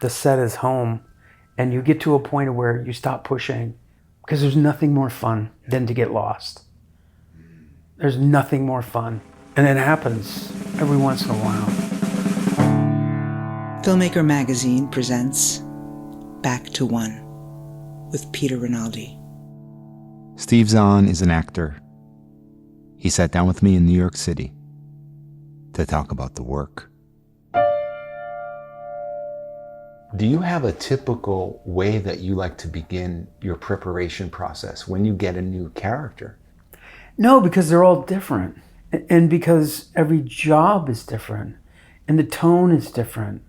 the set is home, and you get to a point where you stop pushing, because there's nothing more fun than to get lost. There's nothing more fun. And it happens every once in a while. Filmmaker Magazine presents Back to One with Peter Rinaldi. Steve Zahn is an actor. He sat down with me in New York City to talk about the work. Do you have a typical way that you like to begin your preparation process when you get a new character? No, because they're all different. And because every job is different. And the tone is different.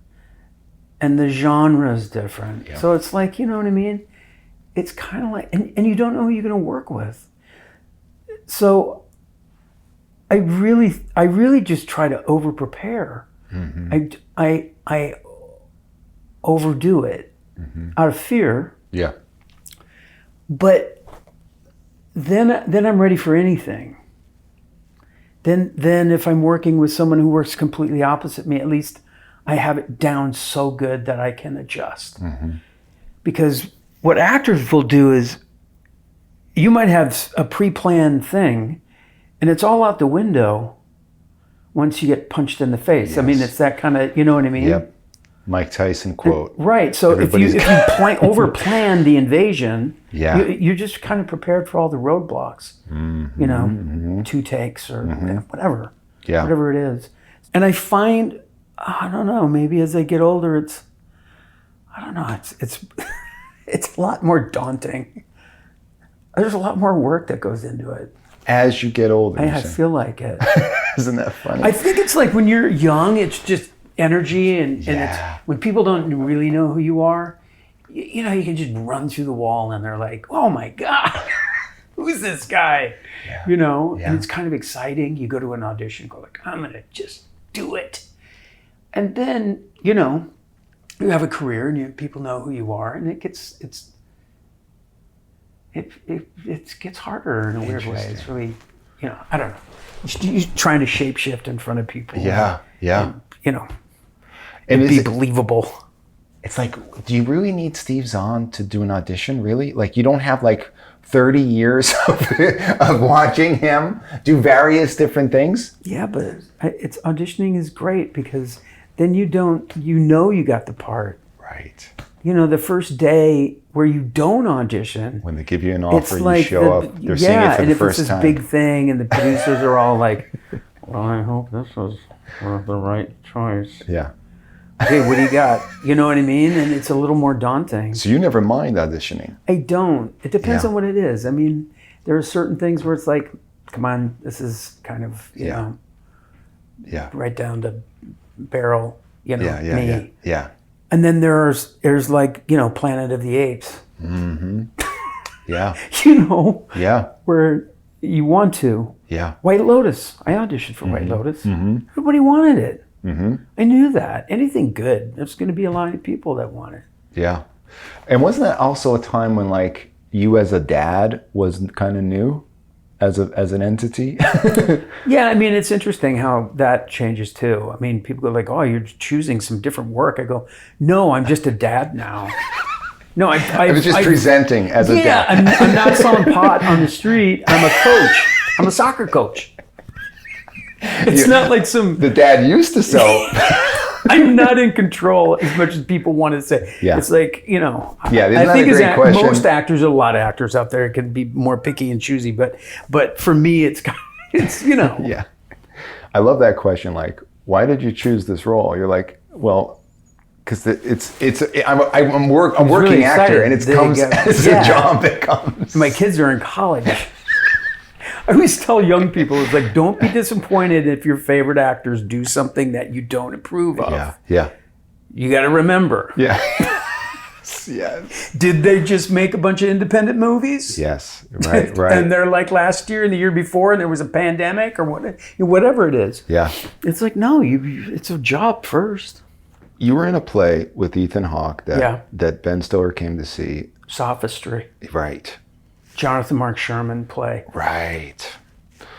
And the genre is different. Yeah. So it's like, you know what I mean? It's kind of like, and you don't know who you're going to work with. So I really just try to over-prepare. Mm-hmm. I overdo it out of fear. Yeah. But then I'm ready for anything. Then if I'm working with someone who works completely opposite me, at least I have it down so good that I can adjust. Mm-hmm. Because what actors will do is, you might have a pre-planned thing and it's all out the window once you get punched in the face. Yes. I mean, it's that kind of, you know what I mean? Yep. Mike Tyson quote. Right. So if you over-plan the invasion, yeah, you're just kind of prepared for all the roadblocks. Mm-hmm. You know, mm-hmm. 2 takes or whatever. Yeah. Whatever it is. And I find, I don't know, maybe as I get older, it's it's a lot more daunting. There's a lot more work that goes into it. As you get older. I feel like it. Isn't that funny? I think it's like when you're young, it's just energy and it's when people don't really know who you are, you know, you can just run through the wall and they're like, oh my God, who's this guy? Yeah. You know, and it's kind of exciting. You go to an audition, go like, I'm going to just do it. And then, you know, you have a career and people know who you are, and it gets harder in a weird way. It's really, you know, I don't know. You're trying to shapeshift in front of people. Yeah. And, you know, and be believable. It's like, do you really need Steve Zahn to do an audition, really? Like, you don't have like 30 years of watching him do various different things? Yeah, but it's auditioning is great because then you know you got the part. Right. You know, the first day where you don't audition. When they give you an offer, you show up, they're seeing it for the first time. Yeah, and if it's this big thing and the producers are all like, well, I hope this was the right choice. Yeah. Okay, what do you got? You know what I mean? And it's a little more daunting. So you never mind auditioning? I don't. It depends on what it is. I mean, there are certain things where it's like, come on, this is kind of, you know, right down to barrel, you know, me. Yeah. And then there's like, you know, Planet of the Apes. Mm-hmm. Yeah. You know? Yeah. Where you want to. Yeah. White Lotus. I auditioned for White Lotus. Mm-hmm. Everybody wanted it. Mm-hmm. I knew that. Anything good, there's going to be a line of people that want it. Yeah. And wasn't that also a time when, like, you as a dad was kind of new as an entity? Yeah, I mean, it's interesting how that changes too. I mean, people go like, oh, you're choosing some different work. I go, no, I'm just a dad now. No, I was just presenting as a dad. Yeah, I'm not selling pot on the street. I'm a coach. I'm a soccer coach. It's not like the dad used to sell. I'm not in control as much as people want to say. Yeah. It's like, you know, yeah, I think most actors, a lot of actors out there can be more picky and choosy, but for me, it's you know. Yeah. I love that question. Like, why did you choose this role? You're like, well, because I'm a working really actor, and it comes as a job that comes. My kids are in college. I always tell young people, it's like, don't be disappointed if your favorite actors do something that you don't approve of. Yeah. You got to remember. Yeah. Yes. Did they just make a bunch of independent movies? Yes. Right. And they're like last year and the year before, and there was a pandemic or whatever it is. Yeah. It's like, no, it's a job first. You were in a play with Ethan Hawke that Ben Stiller came to see. Sophistry. Right. Jonathan Mark Sherman play. Right.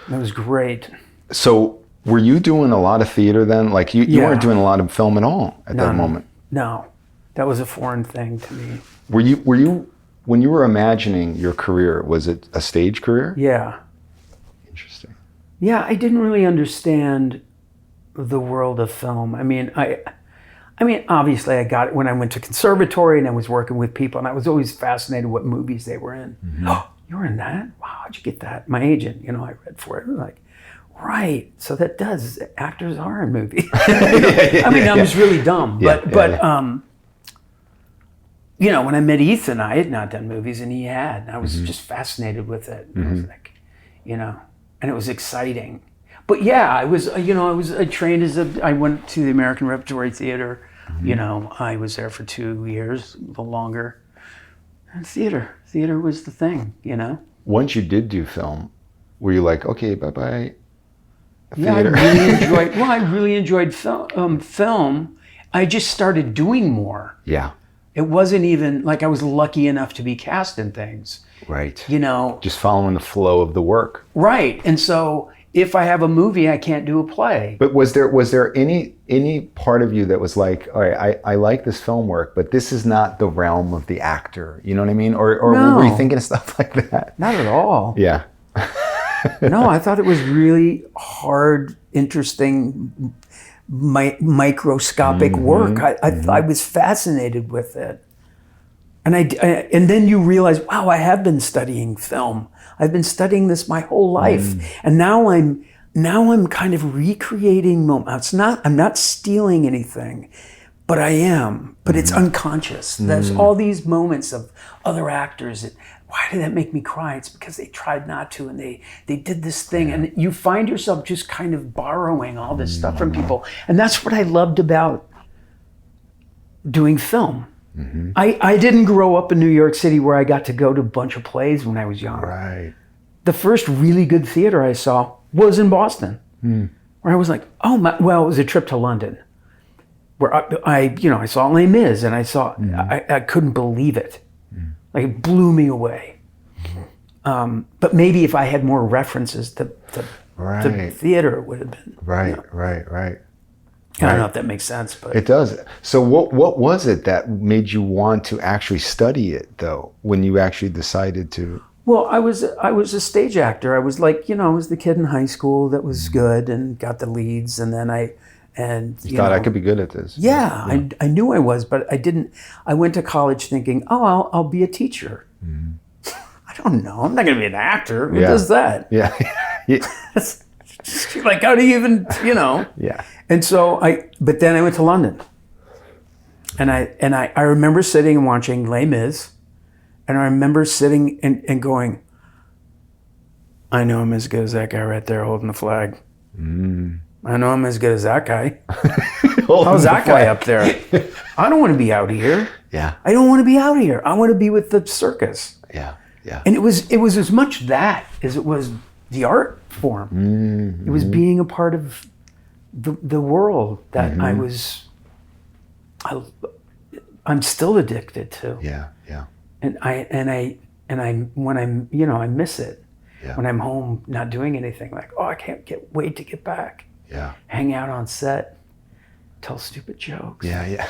That was great. So were you doing a lot of theater then? Like you weren't doing a lot of film at all at that moment? No. That was a foreign thing to me. Were you when you were imagining your career, was it a stage career? Yeah. Interesting. Yeah, I didn't really understand the world of film. I mean, obviously I got it when I went to conservatory and I was working with people, and I was always fascinated what movies they were in. Mm-hmm. Oh, you were in that? Wow, how'd you get that? My agent, I read for it. Like, right. So that does, actors are in movies. I was really dumb, but when I met Ethan, I had not done movies and he had, and I was just fascinated with it. And I was like, and it was exciting. But yeah, I trained I went to the American Repertory Theater. I was there for 2 years, a little longer. And theater was the thing, Once you did do film, were you like, okay, bye-bye theater? Yeah, I really enjoyed film. I just started doing more. Yeah. It wasn't even like I was lucky enough to be cast in things. Right. Just following the flow of the work. Right. And so if I have a movie, I can't do a play. But was there any part of you that was like, all right, I like this film work, but this is not the realm of the actor, you know what I mean? Or No. Were you thinking of stuff like that? Not at all. Yeah. No, I thought it was really hard, interesting, microscopic work. I was fascinated with it. And then you realize, wow, I have been studying film. I've been studying this my whole life. And now I'm kind of recreating moments. I'm not stealing anything, but I am. But it's unconscious. There's all these moments of other actors. Why did that make me cry? It's because they tried not to, and they did this thing. And you find yourself just kind of borrowing all this stuff from people. And that's what I loved about doing film. I didn't grow up in New York City where I got to go to a bunch of plays when I was young. Right. The first really good theater I saw was in Boston, where I was like, it was a trip to London, where I saw Les Mis, and I couldn't believe it. Like, it blew me away. But maybe if I had more references to theater, it would have been. Right. I don't know if that makes sense, but it does. So what was it that made you want to actually study it, though, when you actually decided to? Well, I was a stage actor. I was like, I was the kid in high school that was good and got the leads, and then I thought I could be good at this. Yeah. I knew I was, but I didn't. I went to college thinking, I'll be a teacher. I don't know. I'm not going to be an actor. Who does that? Yeah. Like, how do you even, Yeah. And so but then I went to London, and I remember sitting and watching Les Mis, and I remember sitting and going, I know I'm as good as that guy right there holding the flag. I know I'm as good as that guy. How's that guy up there? I don't want to be out here. Yeah. I don't want to be out here. I want to be with the circus. Yeah. And it was as much that as it was the art form. It was being a part of the world that I'm still addicted to. Yeah. And I miss it. Yeah. When I'm home not doing anything, like, I can't wait to get back. Yeah. Hang out on set, tell stupid jokes. Yeah.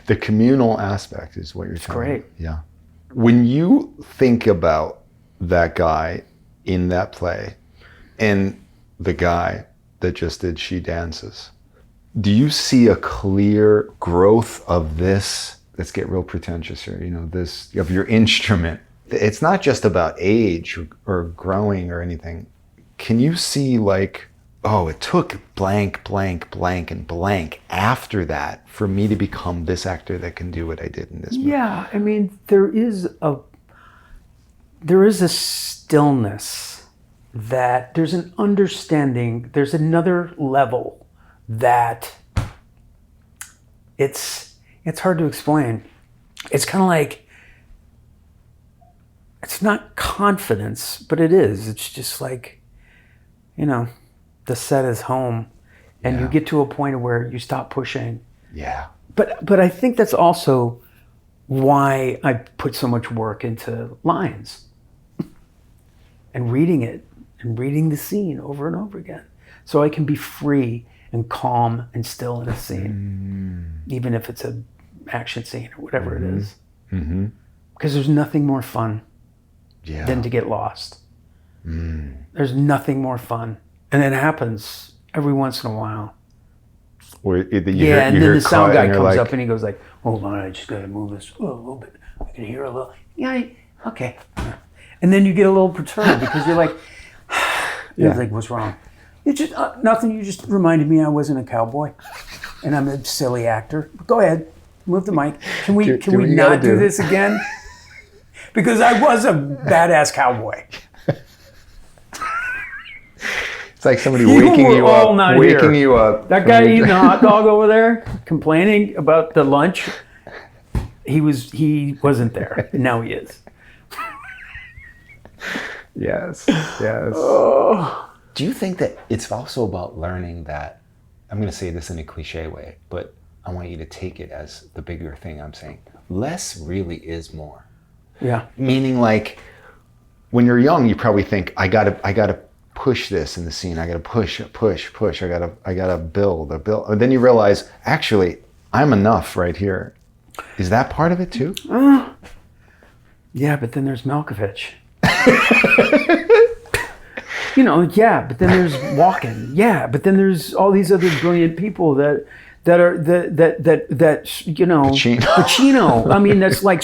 The communal aspect is what you're talking about. Great. Yeah. When you think about that guy in that play and the guy that just did She Dances, do you see a clear growth of this? Let's get real pretentious here. This of your instrument. It's not just about age or growing or anything. Can you see like, it took blank, blank, blank, and blank after that for me to become this actor that can do what I did in this movie? Yeah, I mean, there is a stillness, that there's an understanding, there's another level that it's hard to explain. It's kind of like, it's not confidence, but it is. It's just like, the set is home, and you get to a point where you stop pushing. Yeah. But I think that's also why I put so much work into lines and reading it and reading the scene over and over again, so I can be free and calm and still in a scene, even if it's a action scene or whatever it is. Mm-hmm. Because there's nothing more fun Yeah. than to get lost. There's nothing more fun. And it happens every once in a while. Where And then the sound guy comes up and he goes like, hold on, I just got to move this a little bit. I can hear a little. Yeah, okay. And then you get a little perturbed because you're like, you're like, what's wrong? It's just nothing. You just reminded me I wasn't a cowboy and I'm a silly actor. Go ahead, move the mic. Can we not do this again? Because I was a badass cowboy. It's like somebody waking you up. That guy eating the hot dog over there, complaining about the lunch. He wasn't there. Now he is. Yes. Do you think that it's also about learning that, I'm going to say this in a cliche way, but I want you to take it as the bigger thing I'm saying. Less really is more. Yeah. Meaning, like, when you're young, you probably think, I gotta push this in the scene. I gotta push. I gotta build. And then you realize, actually, I'm enough right here. Is that part of it too? Yeah, but then there's Malkovich. But then there's Walken. Yeah, but then there's all these other brilliant people that Pacino. I mean, that's like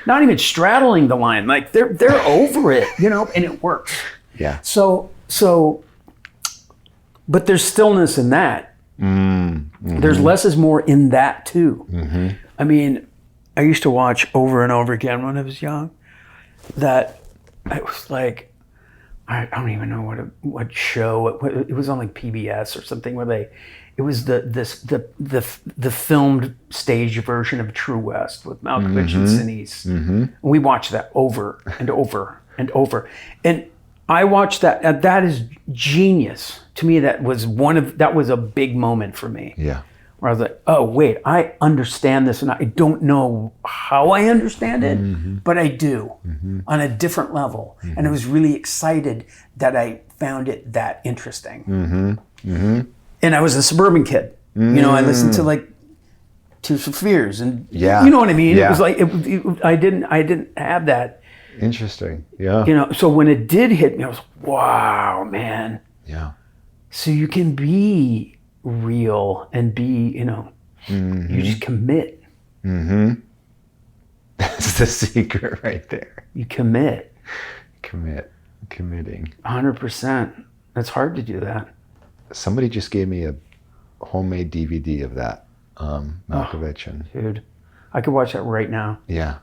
not even straddling the line. Like they're over it, and it works. Yeah. So, but there's stillness in that. Mm-hmm. There's less is more in that too. Mm-hmm. I mean, I used to watch over and over again when I was young. That it was like, I don't even know what show it was on, like PBS or something, where it was the filmed stage version of True West with Malkovich and Sinise. Mm-hmm. And we watched that over and over and over. And I watched that. And that is genius to me. That was a big moment for me. Yeah. Where I was like, oh wait, I understand this, and I don't know how I understand it, but I do on a different level. And I was really excited that I found it that interesting. And I was a suburban kid. I listened to like Tears for Fears, and you know what I mean. Yeah. It was like I didn't have that. Interesting. Yeah. So when it did hit me, I was wow, man. Yeah. So you can be real and be, you just commit. That's the secret right there. You commit. Committing. 100%. That's hard to do that. Somebody just gave me a homemade DVD of that, Malkovich. Dude, I could watch that right now. Yeah.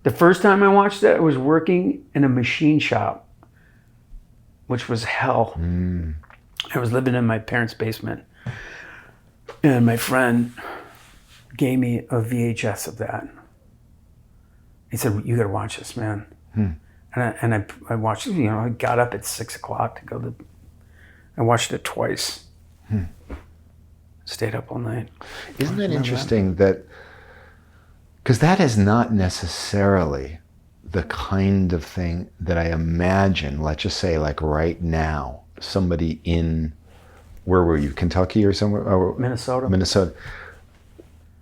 The first time I watched it, I was working in a machine shop, which was hell. I was living in my parents' basement, and my friend gave me a VHS of that. He said, "You got to watch this, man." And I watched it. I got up at 6 o'clock to go I watched it twice. Stayed up all night. Isn't that interesting that? Because that is not necessarily the kind of thing that I imagine. Let's just say, like right now, somebody in, where were you, Kentucky or somewhere? Or Minnesota.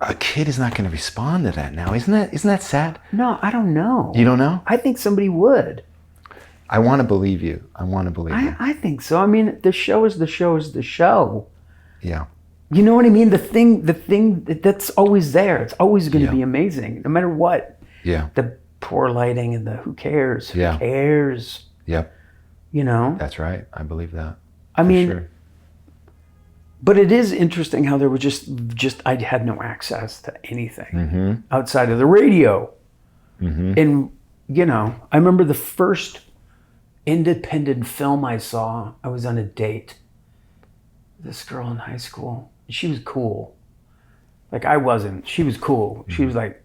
A kid is not going to respond to that now. Isn't that sad? No, I don't know. You don't know? I think somebody would. I want to believe you. I think so. I mean, the show is the show. Yeah. You know what I mean? The thing that's always there. It's always going to be amazing, no matter what. Yeah. The poor lighting and the who cares? Yeah. Who cares? Yep. That's right. I believe that. I mean, but it is interesting how there were just I had no access to anything outside of the radio. And, I remember the first independent film I saw, I was on a date with this girl in high school. She was cool. Like I wasn't. She was cool. She was like,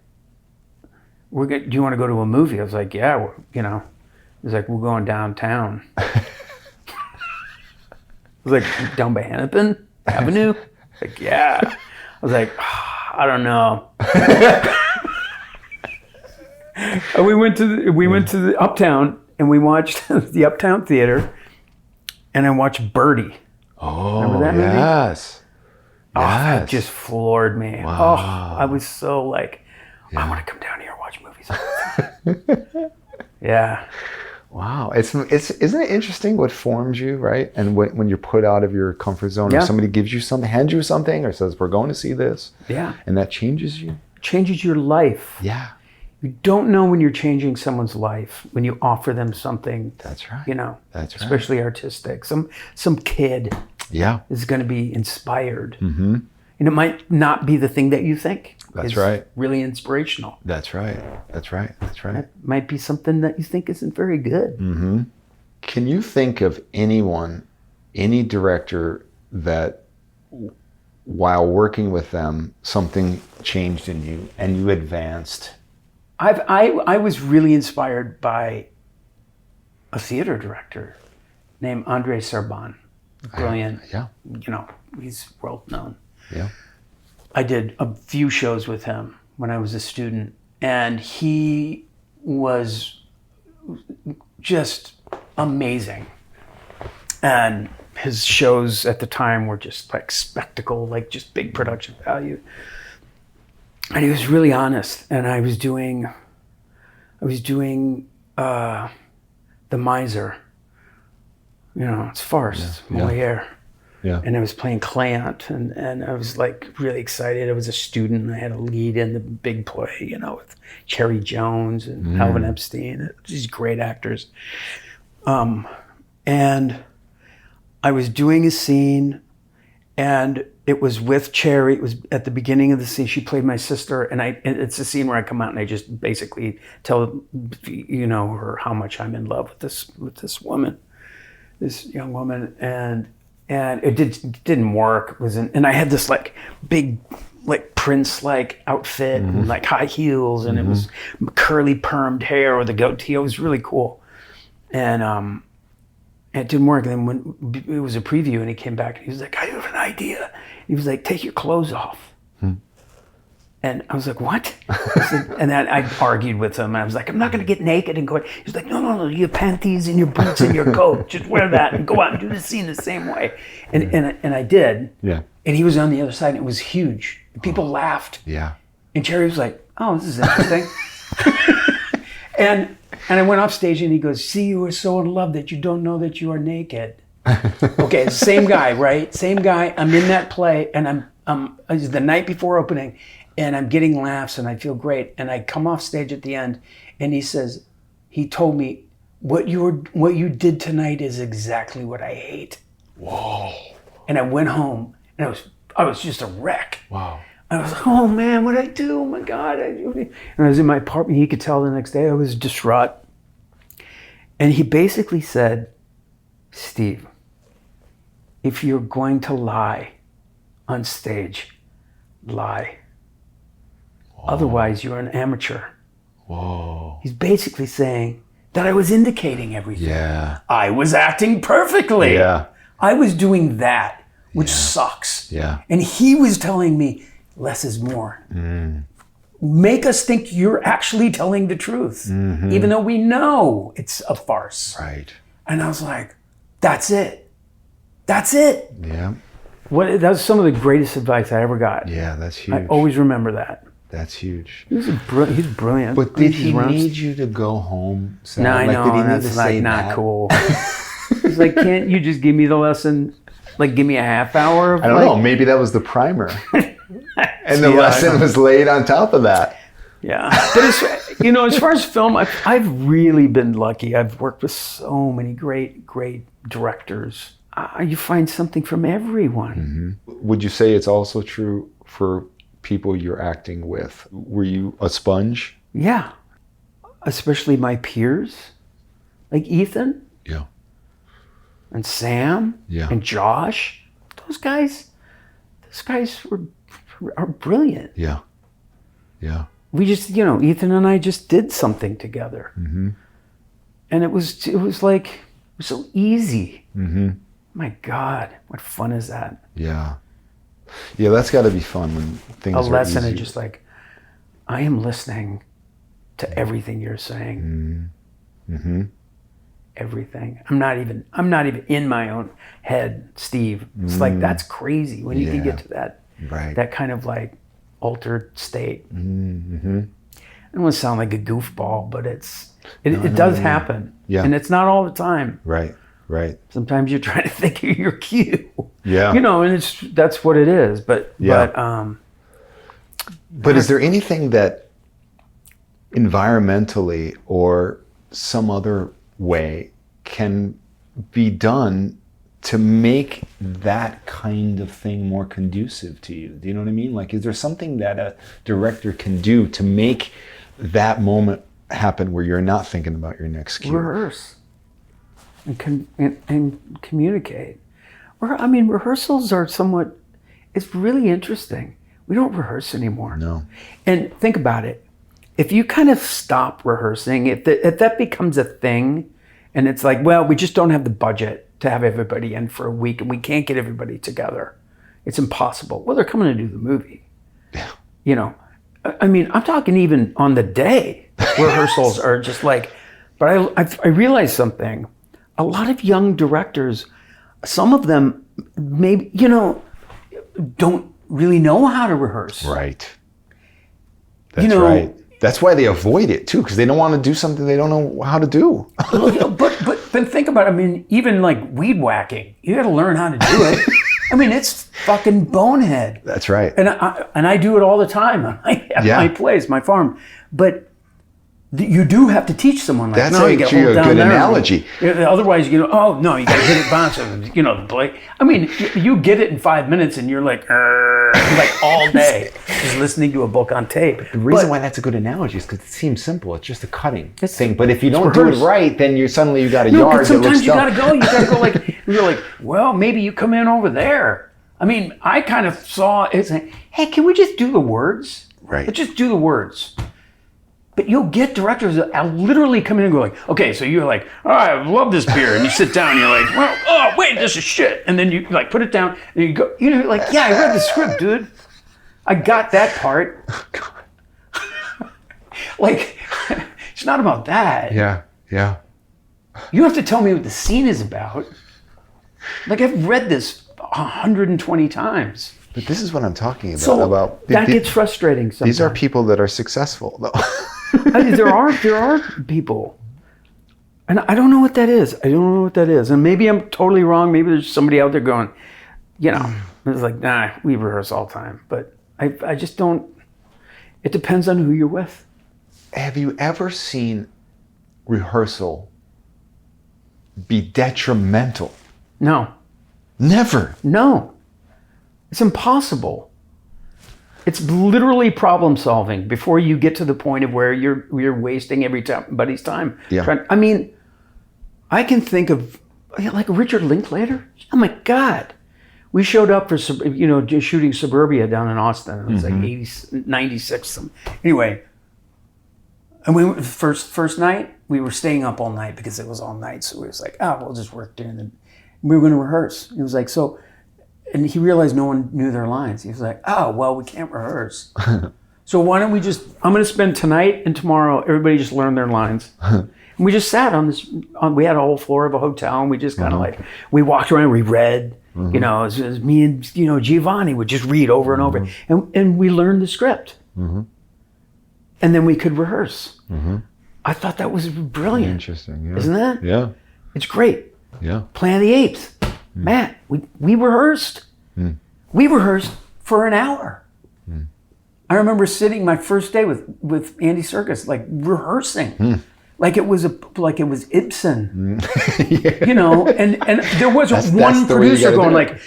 do you want to go to a movie? I was like, yeah, It was like, we're going downtown. I was like, down by Hennepin Avenue? Like, yeah. I was like, I don't know. And we went to the Uptown, and we watched the Uptown Theater, and I watched Birdie. Oh, remember that yes. movie? Oh, that Yes. just floored me. Wow. Oh, I was so like, I want to come down here and watch movies all the time. Yeah. Wow, it's isn't it interesting what forms you, right? And when you're put out of your comfort zone, or somebody gives you something, hands you something, or says we're going to see this, and that changes you. Changes your life. Yeah, You don't know when you're changing someone's life when you offer them something. that's right. You know, That's right. especially artistic. Some kid Yeah, is going to be inspired, and it might not be the thing that you think. That's is right. Really inspirational. that's right. That's right. That's right. It might be something that you think isn't very good. Can you think of anyone, any director that, while working with them, something changed in you and you advanced? I was really inspired by a theater director named Audrey. Brilliant. Yeah. You know, he's world known. Yeah. I did a few shows with him when I was a student, and he was just amazing. And his shows at the time were just like spectacle, like just big production value. And he was really honest. And I was doing The Miser. You know, it's farce, Moliere. Yeah. And I was playing Cléant, and I was like really excited. I was a student. I had a lead in the big play, you know, with Cherry Jones and Alvin Epstein, these great actors. And I was doing a scene, and it was with Cherry. It was at the beginning of the scene. She played my sister, and it's a scene where I come out and I just basically tell, you know, her how much I'm in love with this woman, this young woman, and it didn't work. It wasn't, and I had this like big, like Prince like outfit and like high heels, and it was curly permed hair with a goatee. It was really cool, and it didn't work. And then when it was a preview, and he came back and he was like, "I have an idea." He was like, "Take your clothes off." And I was like, "What?" And then I argued with him. And I was like, "I'm not going to get naked and go." He's like, "No, your panties and your boots and your coat. Just wear that and go out and do the scene the same way." And I did. Yeah. And he was on the other side, and it was huge. People laughed. Yeah. And Cherry was like, "Oh, this is interesting." and I went off stage, and he goes, "See, you are so in love that you don't know that you are naked." Okay, same guy, right? Same guy. I'm in that play, and it's the night before opening, and I'm getting laughs, and I feel great. And I come off stage at the end, and he told me, what you did tonight is exactly what I hate. Whoa. And I went home, and I was just a wreck. Wow. I was like, "Oh man, what'd I do? Oh my God." And I was in my apartment. He could tell the next day I was distraught. And he basically said, "Steve, if you're going to lie on stage, lie. Otherwise, you're an amateur." Whoa. He's basically saying that I was indicating everything. Yeah. I was acting perfectly. Yeah. I was doing that, which sucks. Yeah. And he was telling me, less is more. Make us think you're actually telling the truth, even though we know it's a farce. Right. And I was like, that's it. That's it. Yeah. That was some of the greatest advice I ever got. Yeah, that's huge. I always remember that. That's huge. He's brilliant. But did he need you to go home? Sam? No, I know, did he need that's to like say not that? cool. He's like, "Can't you just give me the lesson? Like, give me a half hour of I don't know. Maybe that was the primer. And the lesson was laid on top of that. Yeah. But as far as film, I've really been lucky. I've worked with so many great directors. You find something from everyone. Would you say it's also true for people you're acting with? Were you a sponge? Yeah. Especially my peers, like Ethan. Yeah. And Sam. Yeah. And Josh. Those guys are brilliant. Yeah. Yeah. We just, Ethan and I just did something together. And it was so easy. My God, what fun is that? Yeah. Yeah, that's got to be fun when things A are lesson easy. is just like, I am listening to everything you're saying. Everything. I'm not even in my own head, Steve. It's like, that's crazy when you can get to that Right. That kind of like altered state. Mm-hmm. I don't want to sound like a goofball, but it does happen. Yeah. And it's not all the time. Right. Right. Sometimes you're trying to think of your cue. Yeah. You know, and that's what it is. But is there anything that environmentally or some other way can be done to make that kind of thing more conducive to you? Do you know what I mean? Like, is there something that a director can do to make that moment happen where you're not thinking about your next cue? Rehearse and communicate. Rehearsals are somewhat, it's really interesting. We don't rehearse anymore. No. And think about it. If you kind of stop rehearsing, if that becomes a thing, and it's like, well, we just don't have the budget to have everybody in for a week, and we can't get everybody together. It's impossible. Well, they're coming to do the movie. Yeah. You know, I'm talking even on the day, rehearsals are just like, but I realized something. A lot of young directors, some of them maybe, don't really know how to rehearse. Right. That's right. That's why they avoid it too, because they don't want to do something they don't know how to do. but then think about it. Even like weed whacking, you got to learn how to do it. It's fucking bonehead. That's right. And I do it all the time at my place, my farm. But you do have to teach someone. Like, that's no, you actually a good analogy. Otherwise, oh no, you got to hit it, bounce it. Blake. You get it in 5 minutes, and you're like all day just listening to a book on tape. The reason why that's a good analogy is because it seems simple. It's just a cutting thing. But if you don't do it right, then you got a yard that looks sometimes you got to go like you're like, well, maybe you come in over there. I kind of saw it saying, hey, can we just do the words? Right. Let's just do the words. But you'll get directors that literally come in and go like, okay, so you're like, oh, I love this beer. And you sit down and you're like, well, oh, wait, this is shit. And then you like put it down and you go, like, yeah, I read the script, dude. I got that part. Like, it's not about that. Yeah, yeah. You have to tell me what the scene is about. Like, I've read this 120 times. But this is what I'm talking about. So that gets frustrating sometimes. These are people that are successful, though. There are people, and I don't know what that is. And maybe I'm totally wrong. Maybe there's somebody out there going, it's like, nah, we rehearse all the time. But I just don't. It depends on who you're with. Have you ever seen rehearsal be detrimental? No. Never. No. It's impossible. It's literally problem solving before you get to the point of where you're wasting everybody's time. Yeah. I can think of like Richard Linklater. Oh my God. We showed up for shooting Suburbia down in Austin. It was like 96. Anyway, and first night we were staying up all night because it was all night. So we was like, we'll just work during the. We were going to rehearse. It was like so. And he realized no one knew their lines. He was like, oh, well, we can't rehearse. So why don't we I'm going to spend tonight and tomorrow, everybody just learn their lines. And we just sat we had a whole floor of a hotel, and we just kind of we walked around, we read, it was me and, Giovanni would just read over and over. And we learned the script. And then we could rehearse. I thought that was brilliant. Interesting, yeah. Isn't that? Yeah. It's great. Yeah. Planet of the Apes. Matt, we rehearsed. We rehearsed for an hour. I remember sitting my first day with Andy Serkis, like rehearsing, like it was Ibsen, and there was one producer going like,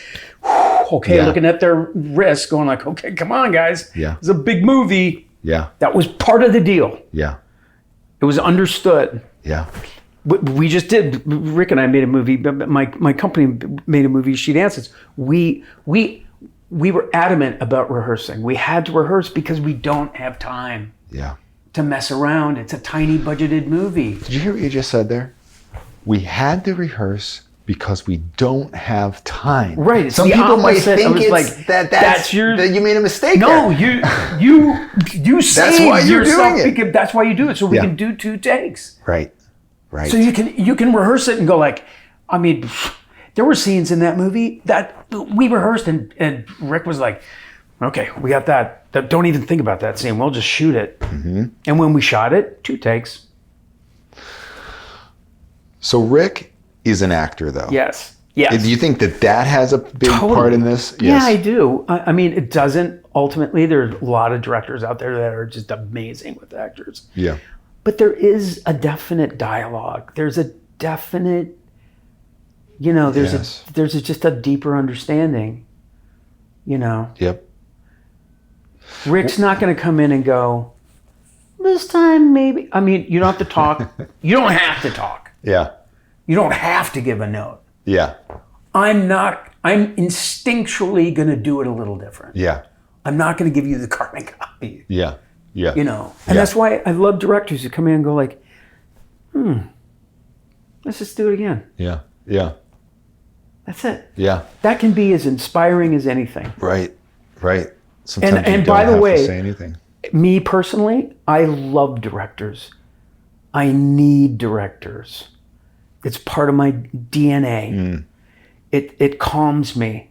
okay, looking at their wrists, going like, okay, come on, guys, it's a big movie. Yeah, that was part of the deal. Yeah, it was understood. Yeah. We just did. Rick and I made a movie. My company made a movie. She Dances. We were adamant about rehearsing. We had to rehearse because we don't have time. Yeah. To mess around. It's a tiny budgeted movie. Did you hear what you just said there? We had to rehearse because we don't have time. Right. Some people might think it's like that you made a mistake. No, there. you saved why you're yourself doing it. Because that's why you do it. So we can do 2 takes. Right. Right. So you can rehearse it and go like, there were scenes in that movie that we rehearsed and Rick was like, Okay, we got that. Don't even think about that scene. We'll just shoot it. Mm-hmm. And when we shot it, 2 takes. So Rick is an actor, though. Yes. Yes. Do you think that has a big part in this? Yes. Yeah, I do. I mean, it doesn't. Ultimately, there's a lot of directors out there that are just amazing with actors. Yeah. But there is a definite dialogue. There's a definite, there's just a deeper understanding, Yep. Rick's not going to come in and go, this time maybe. I mean, you don't have to talk. You don't have to talk. Yeah. You don't have to give a note. Yeah. I'm instinctually going to do it a little different. Yeah. I'm not going to give you the carbon copy. Yeah. Yeah. And that's why I love directors who come in and go like, let's just do it again. Yeah. Yeah. That's it. Yeah. That can be as inspiring as anything. Right. Right. Sometimes And you by don't the have way, to say anything. Me personally, I love directors. I need directors. It's part of my DNA. It calms me.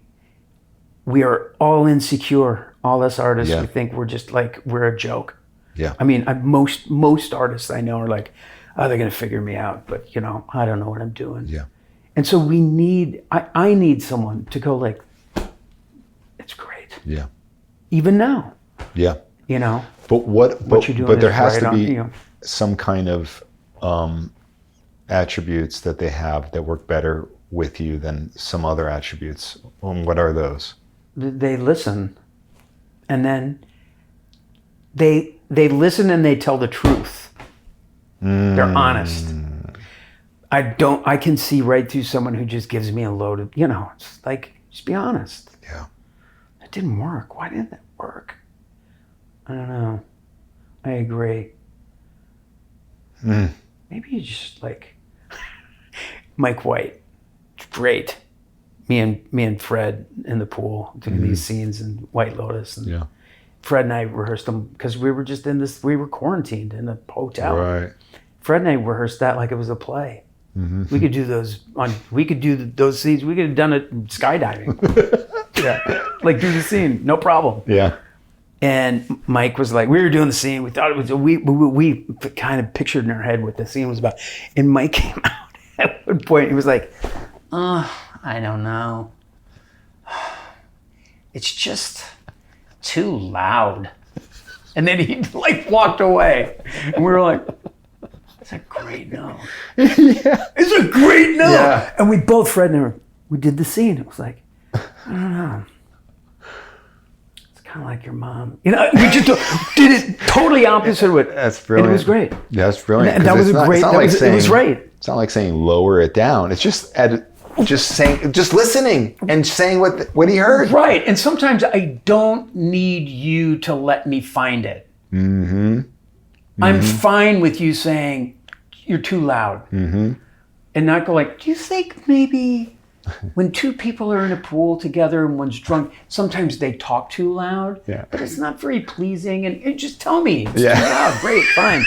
We are all insecure. All us artists, we think we're just like, we're a joke. Yeah. I mean, most artists I know are like, oh, they're going to figure me out, but I don't know what I'm doing. Yeah. And so I need someone to go like, it's great. Yeah. Even now. Yeah. What But you're doing but there is has right to be on, some kind of attributes that they have that work better with you than some other attributes. What are those? They listen, and then they listen and they tell the truth. They're honest. I can see right through someone who just gives me a load of, it's like, just be honest. Yeah. It didn't work. Why didn't it work? I don't know. I agree. Maybe you just like Mike White. Great. Me and Fred in the pool doing these scenes in White Lotus. And Fred and I rehearsed them because we were just we were quarantined in a hotel. Right. Fred and I rehearsed that like it was a play. We could do those those scenes. We could have done it skydiving. Like do the scene, no problem. Yeah. And Mike was like, we were doing the scene. We thought it was, we kind of pictured in our head what the scene was about. And Mike came out at one point. He was like, I don't know. It's just too loud. And then he like walked away. And we were like, it's a great note. It's a great note. Yeah. And we both, Fred and I, we did the scene. It was like, I don't know. Kind of like your mom. We just did it totally opposite of it. That's brilliant. And it was great. That's brilliant. And that was great. It was right. It's not like saying lower it down. It's just just listening and saying what he heard. Right. And sometimes I don't need you to let me find it. I'm fine with you saying you're too loud. And not go like, do you think maybe when 2 people are in a pool together and one's drunk, sometimes they talk too loud, but it's not very pleasing. And just tell me, it's too loud. Great, fine.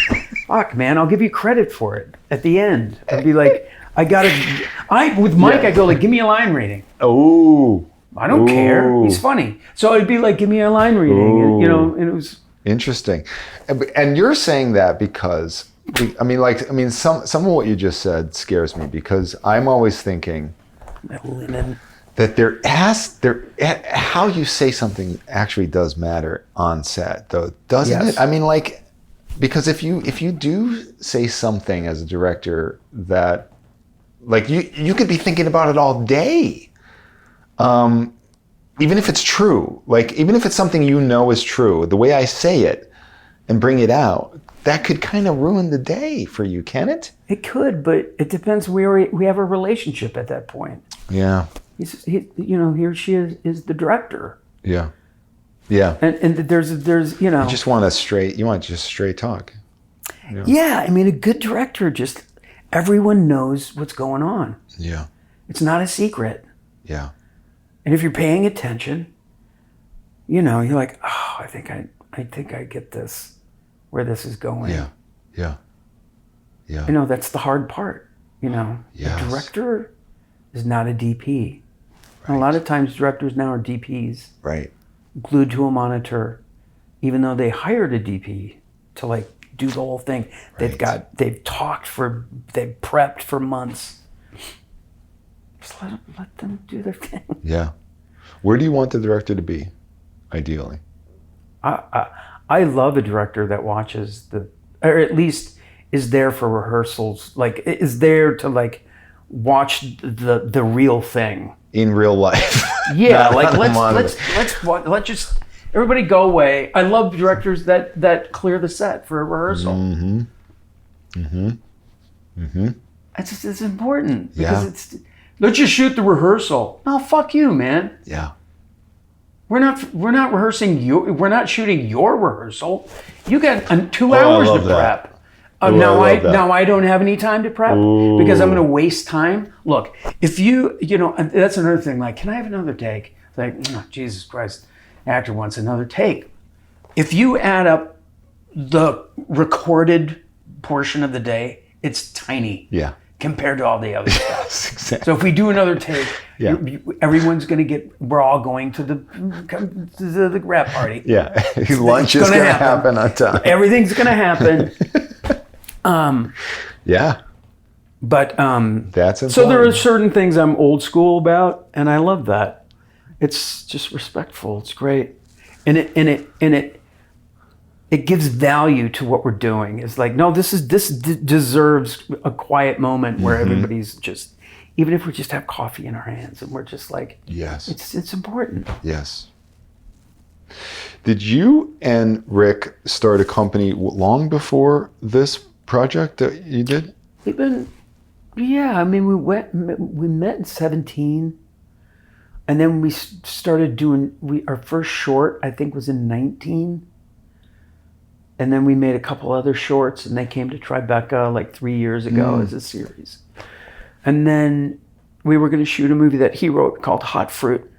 Fuck, man, I'll give you credit for it at the end. I'd be like, with Mike, I go like, give me a line reading. Oh. I don't care. He's funny. So it'd be like, give me a line reading, and it was interesting. And you're saying that because, some of what you just said scares me because I'm always thinking, that how you say something actually does matter on set, though, doesn't it? I mean, like, because if you do say something as a director that, like, you could be thinking about it all day, even if it's true, like, even if it's something is true, the way I say it and bring it out, that could kind of ruin the day for you, can it? It could, but it depends. We have a relationship at that point. Yeah. He or she is the director. Yeah. Yeah. And there's You just want straight talk. Yeah. I mean, a good director, everyone knows what's going on. Yeah. It's not a secret. Yeah. And if you're paying attention, you're like, oh, I think I get this, where this is going. Yeah. Yeah. Yeah. That's the hard part. The director is not a DP. Right. And a lot of times directors now are DPs. Right. glued to a monitor, even though they hired a DP to like do the whole thing. They've prepped for months. Just let them do their thing. Yeah. Where do you want the director to be, ideally? I love a director that watches or at least is there for rehearsals, like is there to like watch the real thing In real life. Yeah, like let's just everybody go away. I love directors that clear the set for a rehearsal. It's important because let's just shoot the rehearsal. No, fuck you, man. Yeah. We're not rehearsing we're not shooting your rehearsal. You got 2 hours to prep. Now I don't have any time to prep because I'm going to waste time. Look, if that's another thing. Like, can I have another take? It's like, oh, Jesus Christ, actor wants another take. If you add up the recorded portion of the day, it's tiny. Yeah. Compared to all the other stuff. Yes, exactly. So if we do another take, everyone's going to we're all going to the rap party. Yeah. Lunch is going to happen on time. Everything's going to happen. Yeah. But that's important. So there are certain things I'm old school about, and I love that. It's just respectful. It's great, and it gives value to what we're doing. It's like, no, this deserves a quiet moment where everybody's just, even if we just have coffee in our hands and we're just like, yes, it's important. Yes. Did you and Rick start a company long before this project that you did? We've been, I mean, we met in 17, and then we started doing our first short, I think, was in 19. And then we made a couple other shorts, and they came to Tribeca like 3 years ago as a series. And then we were going to shoot a movie that he wrote called Hot Fruit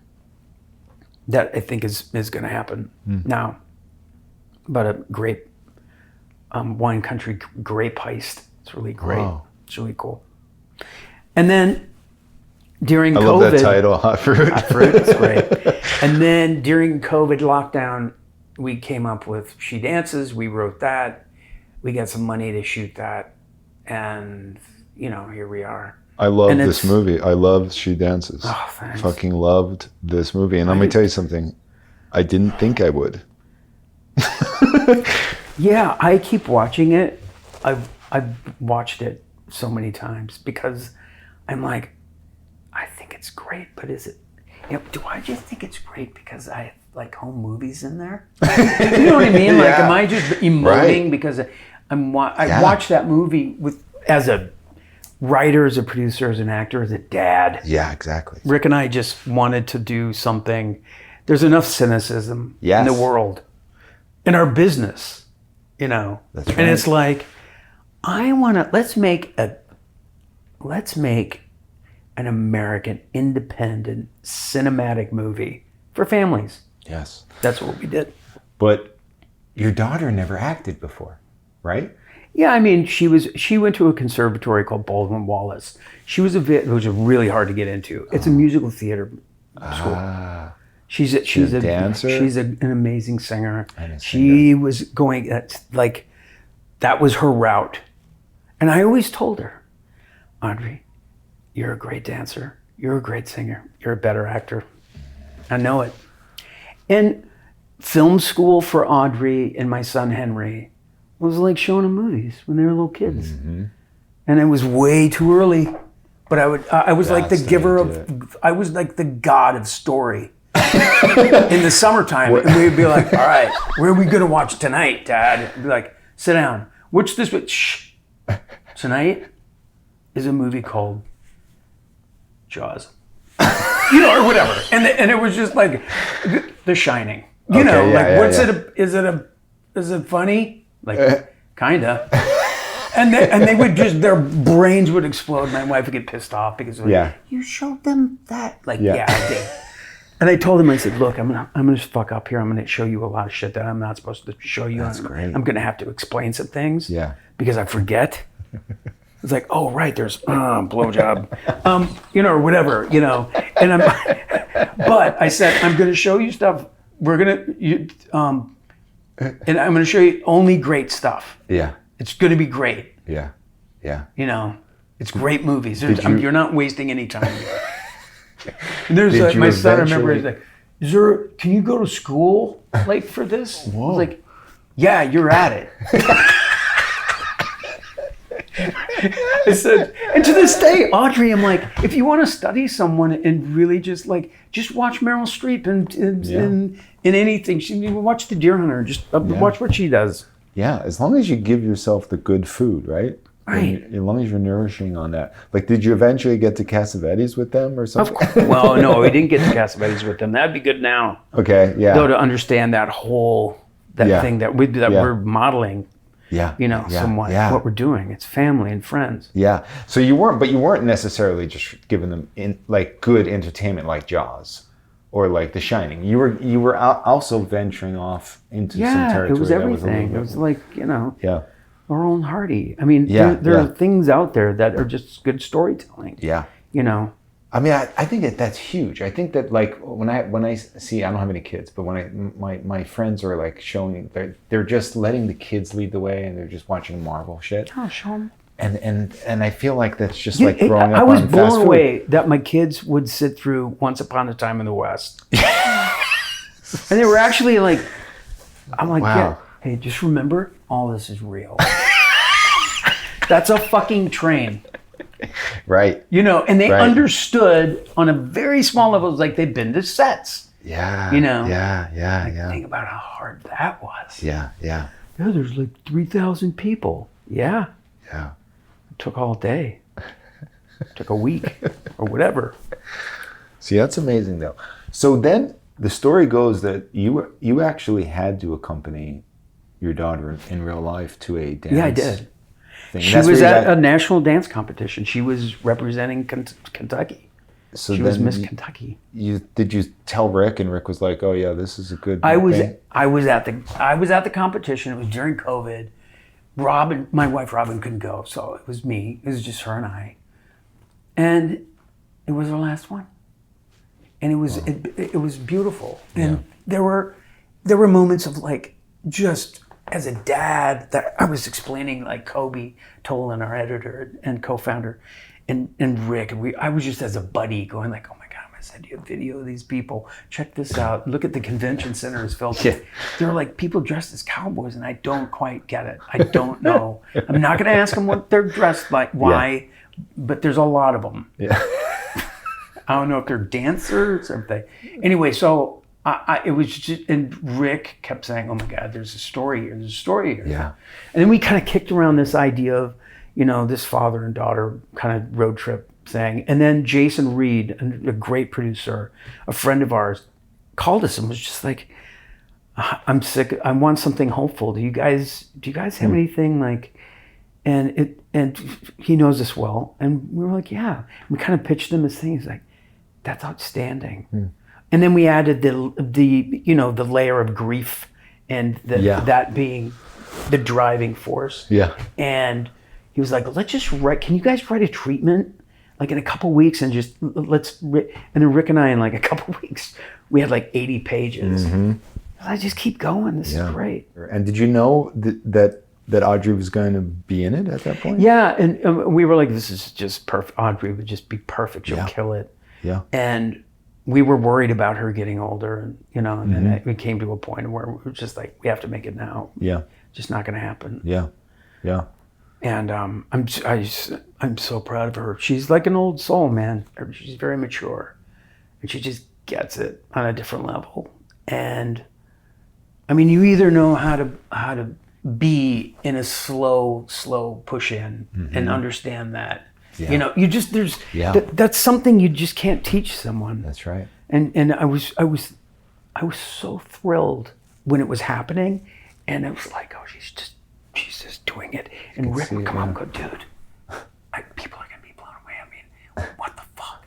that I think is going to happen now. About a grape, wine country grape heist. It's really great. Wow. It's really cool. And then during COVID... I love that title, Hot Fruit. Hot Fruit, it's great. And then during COVID lockdown, we came up with She Dances. We wrote that. We got some money to shoot that. And, here we are. I love this movie. I love She Dances. Oh, thanks. Fucking loved this movie. And let me tell you something. I didn't think I would. Yeah, I keep watching it. I've watched it so many times because I'm like, I think it's great, but is it... do I just think it's great because I like home movies in there? You know what I mean? Like, am I just emoting because I watched that movie as a writer, as a producer, as an actor, as a dad. Yeah, exactly. Rick and I just wanted to do something. There's enough cynicism in the world, in our business, That's right. And it's like, let's make an American independent cinematic movie for families. Yes. That's what we did. But your daughter never acted before, right? Yeah, I mean, she went to a conservatory called Baldwin Wallace. It was really hard to get into. It's a musical theater school. She's a dancer. She's an amazing singer. She was going, that was her route. And I always told her, Audrey, you're a great dancer. You're a great singer. You're a better actor. I know it. And film school for Audrey and my son Henry was like showing them movies when they were little kids. Mm-hmm. And it was way too early. But I was like the giver of, I was like the god of story in the summertime. And we'd be like, all right, where are we going to watch tonight, Dad? I'd be like, sit down. What's this? Shh. Tonight is a movie called Jaws. Or whatever. And it was just like The Shining. Is it funny? Like, kinda. And they would their brains would explode. My wife would get pissed off because you showed them that. Like, yeah, I did. And I told him, I said, look, I'm gonna fuck up here. I'm gonna show you a lot of shit that I'm not supposed to show you. That's great. I'm gonna have to explain some things. Yeah. Because I forget. It's like, oh right, there's blowjob, or whatever, And but I said, I'm going to show you stuff we're gonna, and I'm gonna show you only great stuff. Yeah. It's gonna be great. Yeah. Yeah. You know, it's great movies. You're not wasting any time. And there's my son. I remember he's like, can you go to school like for this? Whoa. I was like, yeah, you're at it. I said, and to this day, Audrey, I'm like, if you want to study someone and really just watch Meryl Streep in anything. Watch The Deer Hunter. Just watch what she does. Yeah, as long as you give yourself the good food, right? Right. As long as you're nourishing on that. Like, did you eventually get to Cassavetes with them or something? Of course. Well, no, we didn't get to Cassavetes with them. That'd be good now. Okay, yeah. Though to understand that whole thing that we're modeling. Yeah. Somewhat what we're doing. It's family and friends. Yeah. So you weren't necessarily just giving them good entertainment like Jaws or like The Shining. You were also venturing off into some territory. Yeah, it was everything. It was like, Laurel and Hardy. I mean, there are things out there that are just good storytelling. Yeah. I mean, I think that's huge. I think that like when I see, I don't have any kids, but when my friends are like showing, they're just letting the kids lead the way and they're just watching Marvel shit. Oh, show them. And I feel like that's just like growing up I was on blown fast food. away that my kids would sit through Once Upon a Time in the West. And they were actually like, I'm like, wow. Hey, just remember, all this is real. That's a fucking train. Right. And they understood on a very small level. It was like they'd been to sets. Yeah. Yeah. Think about how hard that was. Yeah. Yeah, there's like 3,000 people. Yeah. Yeah. It took all day. It took a week or whatever. See, that's amazing though. So then the story goes that you actually had to accompany your daughter in real life to a dance. Yeah, I did. Thing. She was at a national dance competition. She was representing Kentucky. So she was Miss Kentucky. Did you tell Rick, and Rick was like, "Oh yeah, this is a good." I was at the competition. It was during COVID. My wife Robin couldn't go, so it was me. It was just her and I, and it was our last one. And it was beautiful. And there were moments of like just. As a dad, that I was explaining, like Kobe Tolan, our editor and co-founder, and Rick, and I was just as a buddy going like, oh my God, I'm gonna send you a video of these people. Check this out. Look at the convention center is filled. Yeah. They're like people dressed as cowboys, and I don't quite get it. I don't know. I'm not gonna ask them what they're dressed like, why, but there's a lot of them. Yeah. I don't know if they're dancers or something. Anyway, so. It was just, and Rick kept saying, "Oh my God, there's a story here. There's a story here." Yeah. And then we kind of kicked around this idea of, this father and daughter kind of road trip thing. And then Jason Reed, a great producer, a friend of ours, called us and was just like, "I'm sick. I want something hopeful. Do you guys have anything like?" And he knows us well, and we were like, "Yeah." We kind of pitched him this thing. He's like, "That's outstanding." Hmm. And then we added the layer of grief and that being the driving force. Yeah. And he was like, can you guys write a treatment like in a couple weeks and just and then Rick and I in like a couple weeks, we had like 80 pages. Mm-hmm. I just keep going. This is great. And did you know that Audrey was going to be in it at that point? Yeah. And we were like, this is just perfect. Audrey would just be perfect. She'll kill it. Yeah. And we were worried about her getting older, and and then it came to a point where we were just like, we have to make it now. Yeah, just not going to happen. Yeah. And I'm so proud of her. She's like an old soul, man. She's very mature, and she just gets it on a different level. And I mean, you either know how to be in a slow push in and understand that. Yeah. That's something you just can't teach someone. That's right. And I was so thrilled when it was happening, and I was like, oh, she's just doing it. And Rick would come up and go, dude, people are gonna be blown away. I mean, what the fuck?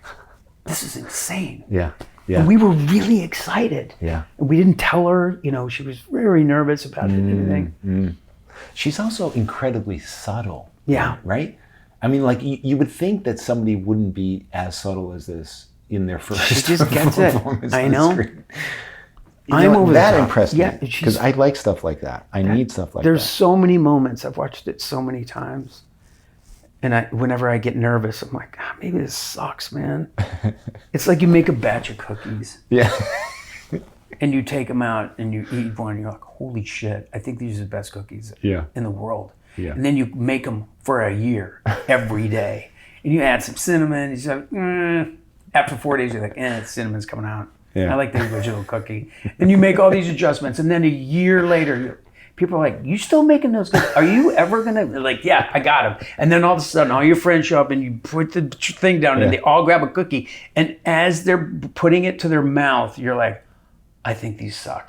This is insane. Yeah. And we were really excited. Yeah. And we didn't tell her, she was very nervous about anything. Mm. She's also incredibly subtle. Yeah. Right? I mean, like, you would think that somebody wouldn't be as subtle as this in their first She just gets it. I know. I'm over that the top. impressed Yeah, me because I like stuff like that. I need stuff like There's that. so many moments. I've watched it so many times. And whenever I get nervous, I'm like, maybe this sucks, man. It's like you make a batch of cookies. Yeah. And you take them out and you eat one and you're like, holy shit, I think these are the best cookies in the world. Yeah. And then you make them for a year, every day. And you add some cinnamon. And you're like, after 4 days, you're like, cinnamon's coming out. Yeah. I like the original cookie. And you make all these adjustments. And then a year later, people are like, you still making those cookies? Are you ever going to? Like, yeah, I got them. And then all of a sudden, all your friends show up and you put the thing down and they all grab a cookie. And as they're putting it to their mouth, you're like, I think these suck.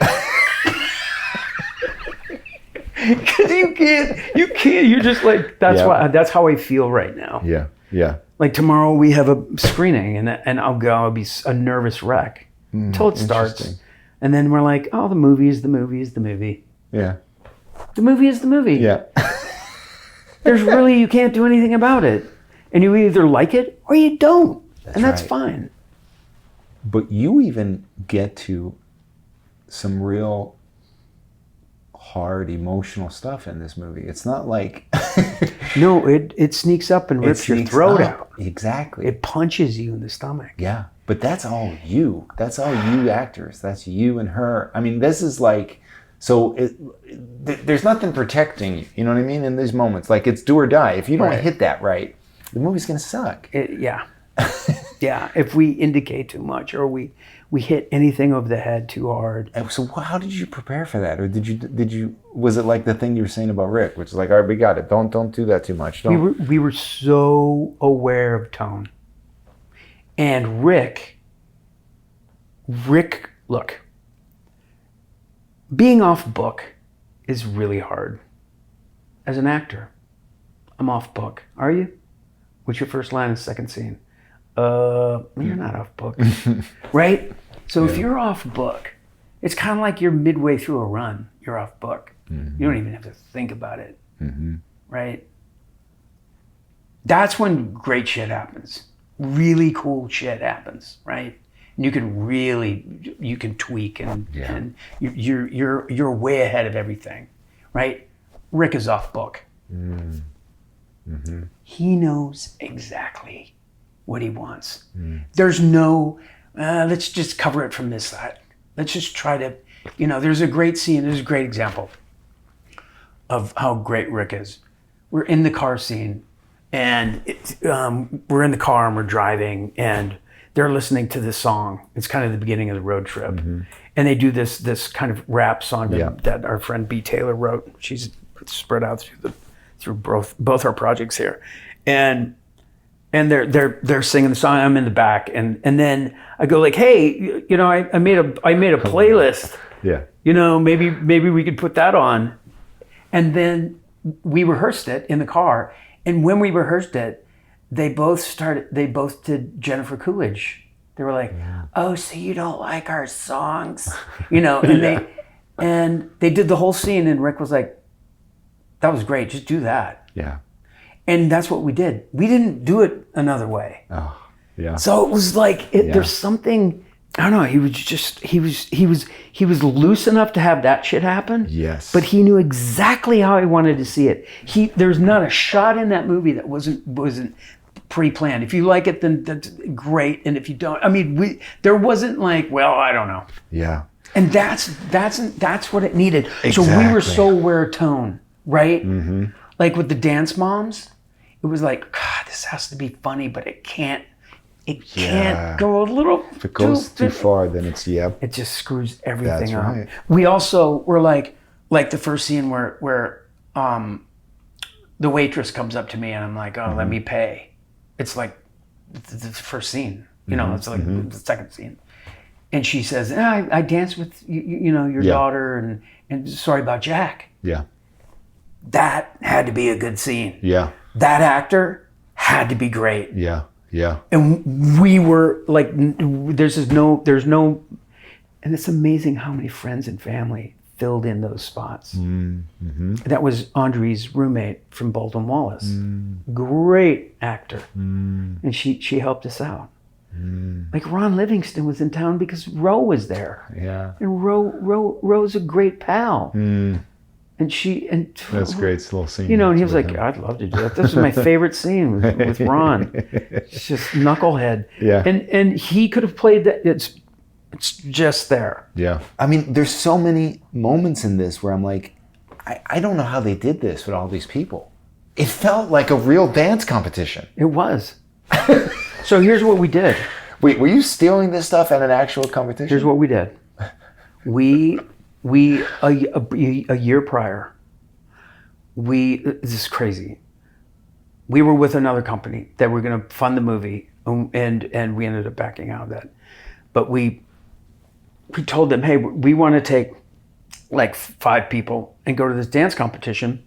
Because you can't. You're just like, that's how I feel right now. Yeah. Yeah. Like tomorrow we have a screening and I'll be a nervous wreck until it starts. And then we're like, oh, the movie is the movie is the movie. Yeah. The movie is the movie. Yeah. You can't do anything about it. And you either like it or you don't. That's right. fine. But you even get to some real hard emotional stuff in this movie. It's not like No, it sneaks up and rips your throat out. Exactly. It punches you in the stomach. Yeah. But that's all you. That's all you actors. That's you and her. I mean, this is like, there's nothing protecting you. You know what I mean? In these moments, like it's do or die. If you don't hit that right, the movie's gonna suck. Yeah. If we indicate too much or we hit anything over the head too hard. So how did you prepare for that? Or did you was it like the thing you were saying about Rick, which is like, all right, we got it. Don't do that too much. We were so aware of tone. And Rick, look, being off book is really hard. As an actor, I'm off book. Are you? What's your first line in the second scene? You're not off book, right? So if you're off book, it's kind of like you're midway through a run. You're off book. Mm-hmm. You don't even have to think about it, right? That's when great shit happens. Really cool shit happens, right? And you can tweak and you're way ahead of everything, right? Rick is off book. Mm-hmm. He knows exactly what he wants. There's no, let's just cover it from this side. Let's just try to, there's a great scene, there's a great example of how great Rick is. We're in the car scene and we're in the car and we're driving and they're listening to this song. It's kind of the beginning of the road trip. Mm-hmm. And they do this kind of rap song that our friend B. Taylor wrote. She's spread out through both our projects here. And they're singing the song. I'm in the back, and then I go like, "Hey, I made a playlist. Yeah. Maybe we could put that on." And then we rehearsed it in the car. And when we rehearsed it, they both did Jennifer Coolidge. They were like, "Oh, so you don't like our songs?" And they did the whole scene. And Rick was like, "That was great. Just do that." Yeah. And that's what we did. We didn't do it another way. Oh, yeah. So it was like there's something. I don't know. He was loose enough to have that shit happen. Yes. But he knew exactly how he wanted to see it. There's not a shot in that movie that wasn't pre-planned. If you like it, then that's great. And if you don't, there wasn't like, well, I don't know. Yeah. And that's what it needed. Exactly. So we were so aware of tone, right? Mm-hmm. Like with the dance moms, it was like, God, this has to be funny, but it can't go a little. If it goes too far, then it's It just screws everything up. Right. We also were like the first scene where the waitress comes up to me and I'm like, oh, let me pay. It's like the first scene, it's like the second scene. And she says, I danced with your daughter and sorry about Jack. Yeah. That had to be a good scene. Yeah. That actor had to be great. Yeah. Yeah. And we were like, there's no, and it's amazing how many friends and family filled in those spots. Mm-hmm. That was Audrey's roommate from Bolton Wallace. Great actor. And she helped us out. Like Ron Livingston was in town because Ro was there. Yeah. And Ro's a great pal. And That's great. It's a little scene. You know, and he was like, I'd love to do that. This is my favorite scene with Ron. It's just knucklehead. Yeah. And he could have played that. It's just there. Yeah. I mean, there's so many moments in this where I'm like, I don't know how they did this with all these people. It felt like a real dance competition. It was. So here's what we did. Wait, were you stealing this stuff at an actual competition? Here's what we did. We a year prior, this is crazy. We were with another company that were going to fund the movie, and we ended up backing out of that. But we told them, hey, we want to take like 5 people and go to this dance competition.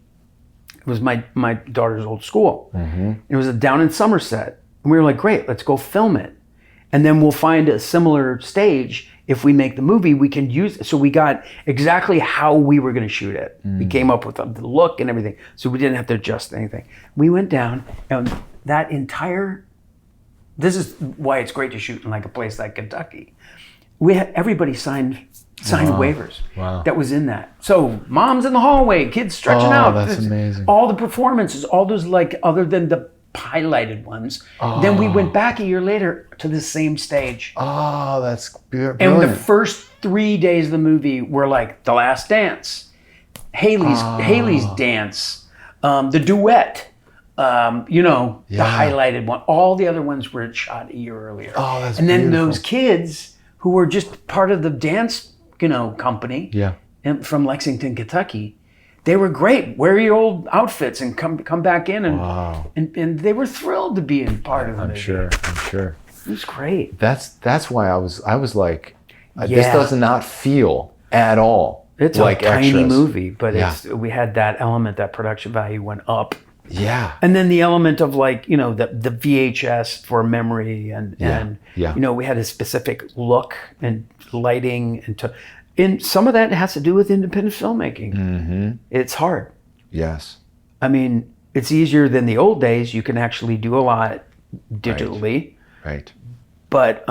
It was my daughter's old school. It was down in Somerset. And we were like, great, let's go film it. And then we'll find a similar stage. If we make the movie, we can use it. So we got exactly how we were going to shoot it. We came up with the look and everything. So we didn't have to adjust anything. We went down, and that entire, this is why it's great to shoot in like a place like Kentucky. We had everybody signed waivers. Wow. That was in that. So moms in the hallway, kids stretching out. That's amazing. All the performances, all those, like, other than the highlighted ones. Then we went back a year later to the same stage. Oh, that's brilliant. And the first 3 days of the movie were like The Last Dance, Haley's Dance, the duet, the highlighted one. All the other ones were shot a year earlier. Oh, that's And then beautiful. those kids who were just part of the dance, company from Lexington, Kentucky, they were great. Wear your old outfits and come back in, and they were thrilled to be in part of it. I'm sure. It was great. That's why I was like, this does not feel at all It's like a tiny extras. movie, but we had that element, that production value went up. Yeah. And then the element of, like, the VHS for memory and we had a specific look and lighting and some of that has to do with independent filmmaking. It's hard. Yes. I mean, it's easier than the old days. You can actually do a lot digitally. Right. But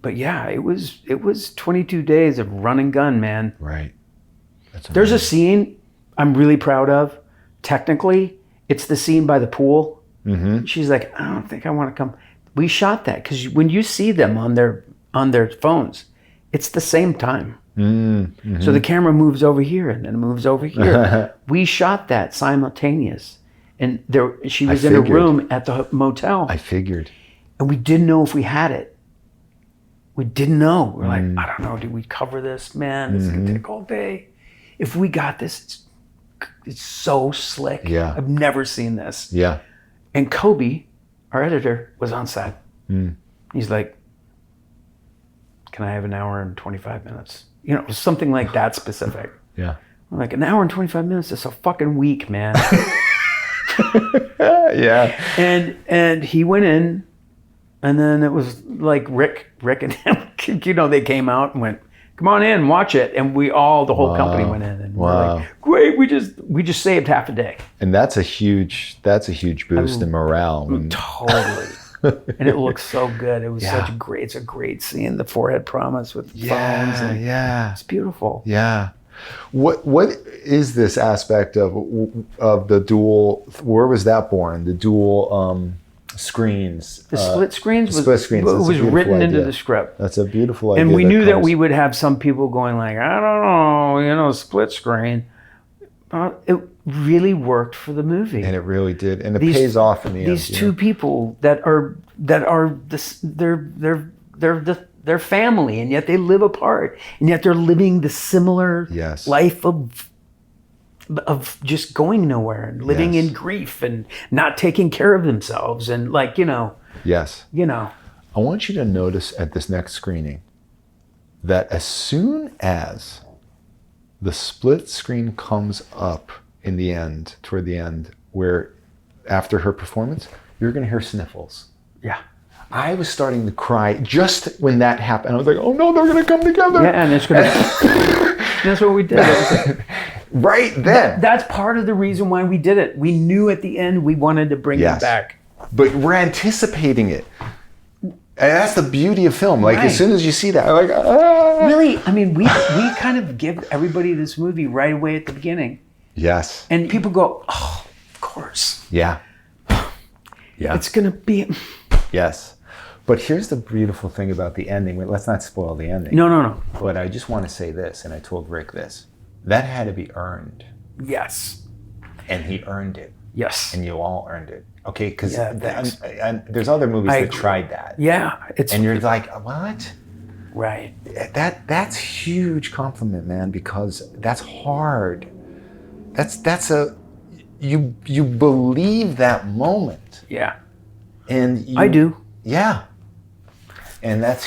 yeah, it was 22 days of run and gun, man. Right. There's a scene I'm really proud of. Technically, it's the scene by the pool. She's like, I don't think I want to come. We shot that because when you see them on their phones, it's the same time. So the camera moves over here and then it moves over here. We shot that simultaneous, and she was in a room at the motel. I figured. And we didn't know if we had it. We didn't know. We're like, I don't know. Do we cover this, man? This is gonna take all day. If we got this, it's so slick. Yeah. I've never seen this. Yeah. And Kobe, our editor, was on set. He's like, can I have an hour and 25 minutes? Something like that specific. Yeah. I'm like, an hour and 25 minutes is a fucking week, man. Yeah. And he went in, and then it was like Rick and him, they came out and went, come on in, watch it. And the whole company went in, and we're like, great, we just saved half a day. And that's a huge boost in morale. Totally. And it looks so good. It was it's a great scene. The forehead promise with the phones. And it's beautiful. Yeah. What is this aspect of the dual? Where was that born? The dual screens. The split screens was written into the script. That's a beautiful idea. And we knew that we would have some people going like, I don't know, split screen. It really worked for the movie. And it really did. And it pays off in the end. These two people that are they're family, and yet they live apart, and yet they're living the similar life of just going nowhere and living in grief and not taking care of themselves, and Yes. I want you to notice at this next screening that as soon as the split screen comes up in the end, toward the end, where after her performance, you're going to hear sniffles. Yeah. I was starting to cry Just when that happened, I was like, oh no, they're going to come together. Yeah, and it's going to... That's what we did. Right then. That's part of the reason why we did it. We knew at the end we wanted to bring them back. But we're anticipating it. And that's the beauty of film. Like, Right. as soon as you see that, like, ah. Really, I mean, we kind of give everybody this movie right away at the beginning. Yes. And people go, oh, of course. Yeah. Yeah. It's going to be... Yes. But here's the beautiful thing about the ending. Let's not spoil the ending. No. But I just want to say this, and I told Rick this. That had to be earned. Yes. And he earned it. Yes. And you all earned it. Okay? Because Yeah, there's other movies I that agree. tried that. Yeah. And you're like, what? Right. That's huge compliment, man, because that's hard. That's a you believe that moment. Yeah. And I do. Yeah. And that's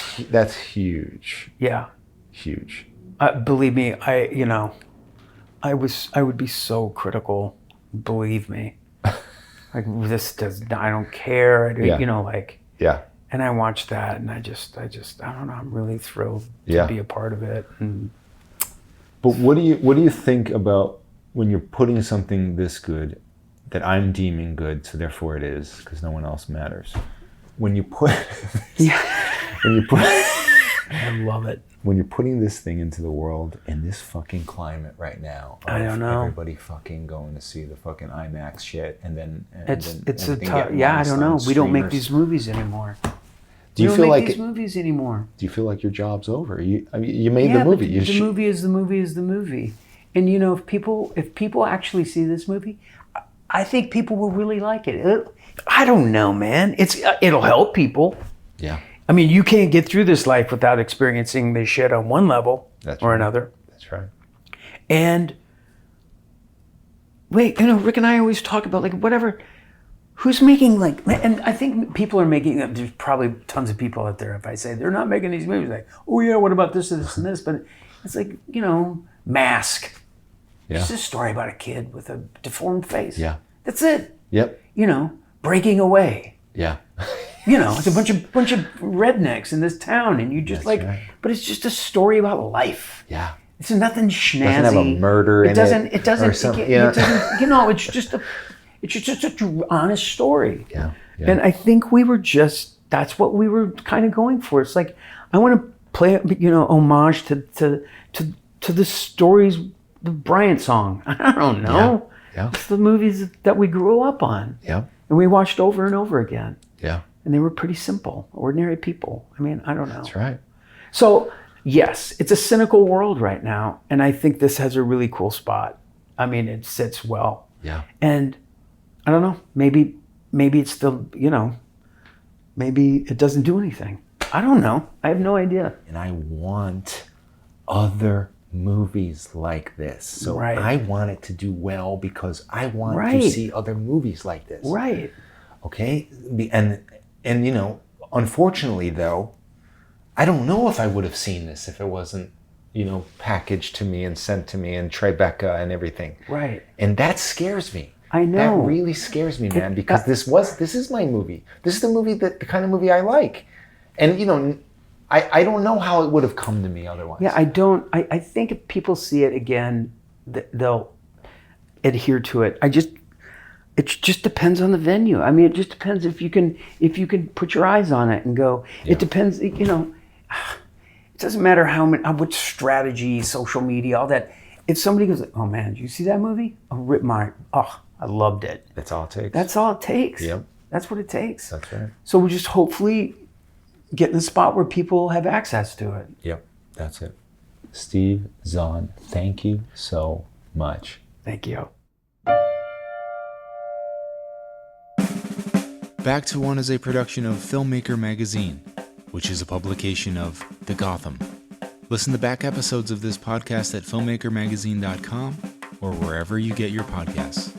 huge. Yeah. Huge. Believe me, I would be so critical. Believe me. Like, I don't care. Yeah. Yeah. And I watched that, and I just, I don't know. I'm really thrilled to Yeah. be a part of it. And But what do you think about when you're putting something this good that I'm deeming good, so therefore it is, because no one else matters. When you put I love it. when you're putting this thing into the world in this fucking climate right now, I don't know. Everybody fucking going to see the fucking IMAX shit, and then It's a everything tough. getting Yeah, I lost don't on know. We don't make streamers. these movies anymore. Do you we feel don't make like these movies anymore? Do you feel like your job's over? You made Yeah, the movie. but the movie is the movie is the movie. And if people actually see this movie, I think people will really like it. I don't know, man. It'll help people. Yeah. I mean, you can't get through this life without experiencing this shit on one level or another. That's right. And wait, Rick and I always talk about, like, whatever. Who's making, like, and I think people are making, there's probably tons of people out there, if I say they're not making these movies, like, oh yeah, what about this and this and this? But it's like, Mask. Yeah. It's just a story about a kid with a deformed face. Yeah. That's it. Yep. Breaking away. Yeah. It's a bunch of rednecks in this town, and you just That's right. but it's just a story about life. Yeah. It's nothing snazzy. Doesn't have a murder in it. It doesn't. or something. It doesn't. It's just an honest story. Yeah. Yeah. And I think that's what we were kind of going for. It's like, I want to play, homage to the stories, the Bryant song. I don't know. Yeah. It's the movies that we grew up on. Yeah. And we watched over and over again. Yeah. And they were pretty simple, ordinary people. I mean, I don't know. That's right. So, yes, it's a cynical world right now. And I think this has a really cool spot. I mean, it sits well. Yeah. And I don't know, maybe it's still, maybe it doesn't do anything. I don't know. I have no idea. And I want other movies like this. So Right. I want it to do well because I want Right. to see other movies like this. Right. Okay? And unfortunately though, I don't know if I would have seen this if it wasn't, packaged to me and sent to me and Tribeca and everything. Right. And that scares me. I know. That really scares me, man, because this is my movie. This is the kind of movie I like. And I don't know how it would have come to me otherwise. Yeah, I think if people see it again, they'll adhere to it. It just depends on the venue. I mean, it just depends if you can put your eyes on it and go. Yeah. It depends, it doesn't matter what strategy, social media, all that. If somebody goes, oh man, did you see that movie? I loved it. That's all it takes. That's all it takes. Yep. That's what it takes. That's right. So we just hopefully get in the spot where people have access to it. Yep. That's it. Steve Zahn, thank you so much. Thank you. Back to One is a production of Filmmaker Magazine, which is a publication of The Gotham. Listen to back episodes of this podcast at filmmakermagazine.com or wherever you get your podcasts.